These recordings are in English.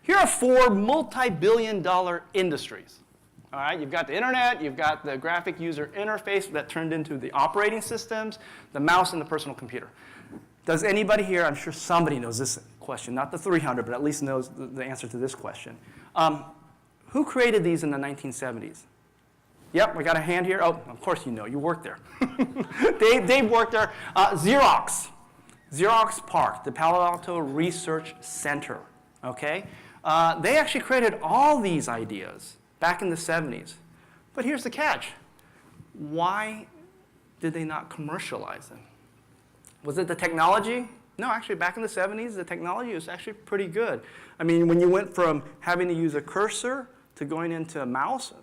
Here are 4 multi-billion-dollar industries. All right, you've got the internet, you've got the graphic user interface that turned into the operating systems, the mouse, and the personal computer. Does anybody here, I'm sure somebody knows this question, not the 300, but at least knows the answer to this question. Who created these in the 1970s? Yep, we got a hand here. Oh, of course you know, you worked there. Dave worked there. Xerox PARC, the Palo Alto Research Center, okay? They actually created all these ideas back in the 70s. But here's the catch. Why did they not commercialize them? Was it the technology? No, actually, back in the 70s, the technology was actually pretty good. I mean, when you went from having to use a cursor to going into a mouse,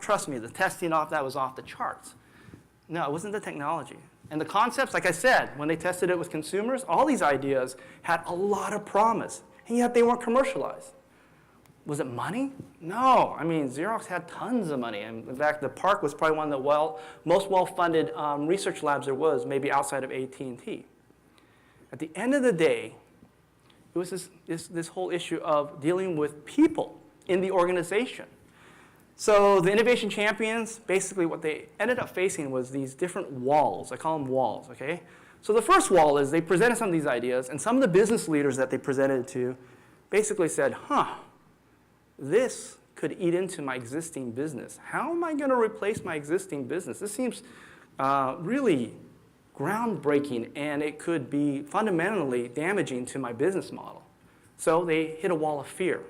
trust me, the testing off that was off the charts. No, it wasn't the technology. And the concepts, like I said, when they tested it with consumers, all these ideas had a lot of promise, and yet they weren't commercialized. Was it money? No. I mean, Xerox had tons of money. And in fact, the PARC was probably one of the most well-funded research labs there was, maybe outside of AT&T. At the end of the day, it was this whole issue of dealing with people in the organization. So the innovation champions, basically what they ended up facing was these different walls. I call them walls, okay? So the first wall is they presented some of these ideas, and some of the business leaders that they presented it to basically said, this could eat into my existing business. How am I going to replace my existing business? This seems really groundbreaking, and it could be fundamentally damaging to my business model. So they hit a wall of fear.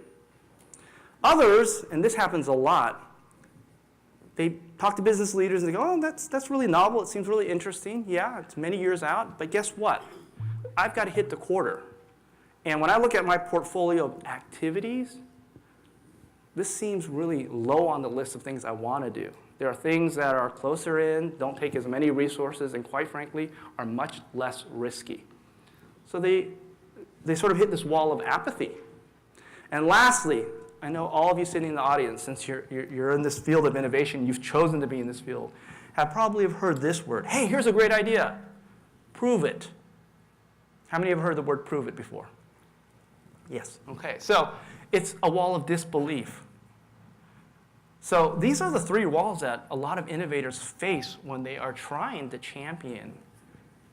Others, and this happens a lot, they talk to business leaders and they go, oh, that's really novel. It seems really interesting. Yeah, it's many years out, but guess what? I've got to hit the quarter. And when I look at my portfolio of activities, this seems really low on the list of things I want to do. There are things that are closer in, don't take as many resources, and quite frankly, are much less risky. So they sort of hit this wall of apathy. And lastly, I know all of you sitting in the audience, since you're in this field of innovation, you've chosen to be in this field, probably have heard this word. Hey, here's a great idea. Prove it. How many have heard the word prove it before? Yes. Okay. So it's a wall of disbelief. So these are the 3 walls that a lot of innovators face when they are trying to champion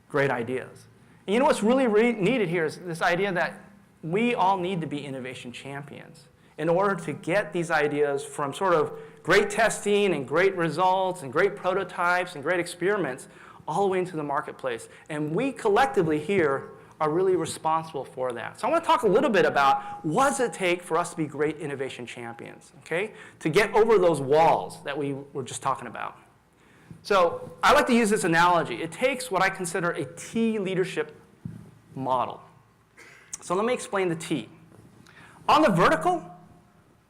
great ideas. And you know what's really needed here is this idea that we all need to be innovation champions in order to get these ideas from sort of great testing and great results and great prototypes and great experiments all the way into the marketplace. And we collectively here are really responsible for that. So I want to talk a little bit about what does it take for us to be great innovation champions, okay? To get over those walls that we were just talking about. So I like to use this analogy. It takes what I consider a T leadership model. So let me explain the T. On the vertical,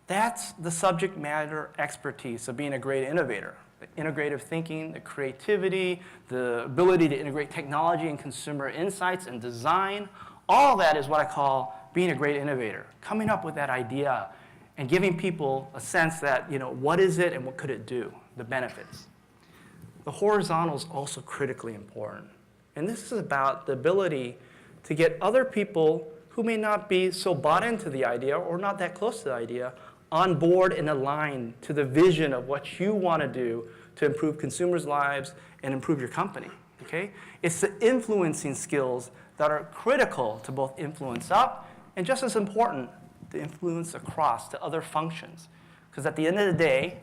that's the subject matter expertise of being a great innovator. The integrative thinking, the creativity, the ability to integrate technology and consumer insights and design, all that is what I call being a great innovator. Coming up with that idea and giving people a sense that, what is it and what could it do, the benefits. The horizontal is also critically important. And this is about the ability to get other people who may not be so bought into the idea or not that close to the idea on board and aligned to the vision of what you want to do to improve consumers' lives and improve your company, okay? It's the influencing skills that are critical to both influence up and, just as important, to influence across to other functions. Because at the end of the day,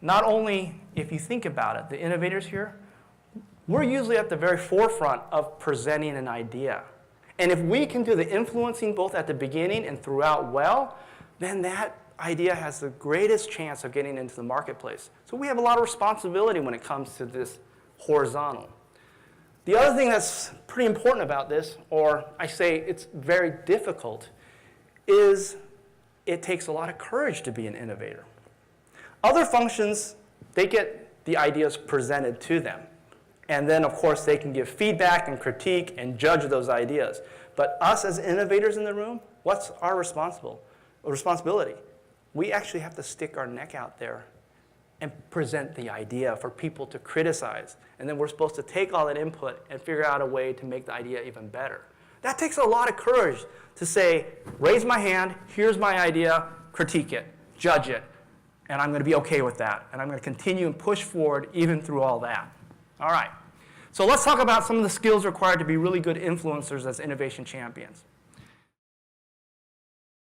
not only, if you think about it, the innovators here, we're usually at the very forefront of presenting an idea. And if we can do the influencing both at the beginning and throughout well, then that idea has the greatest chance of getting into the marketplace. So we have a lot of responsibility when it comes to this horizontal. The other thing that's pretty important about this, or I say it's very difficult, is it takes a lot of courage to be an innovator. Other functions, they get the ideas presented to them. And then, of course, they can give feedback and critique and judge those ideas. But us as innovators in the room, what's our responsibility? We actually have to stick our neck out there and present the idea for people to criticize. And then we're supposed to take all that input and figure out a way to make the idea even better. That takes a lot of courage to say, raise my hand, here's my idea, critique it, judge it, and I'm going to be okay with that. And I'm going to continue and push forward even through all that. All right. So let's talk about some of the skills required to be really good influencers as innovation champions.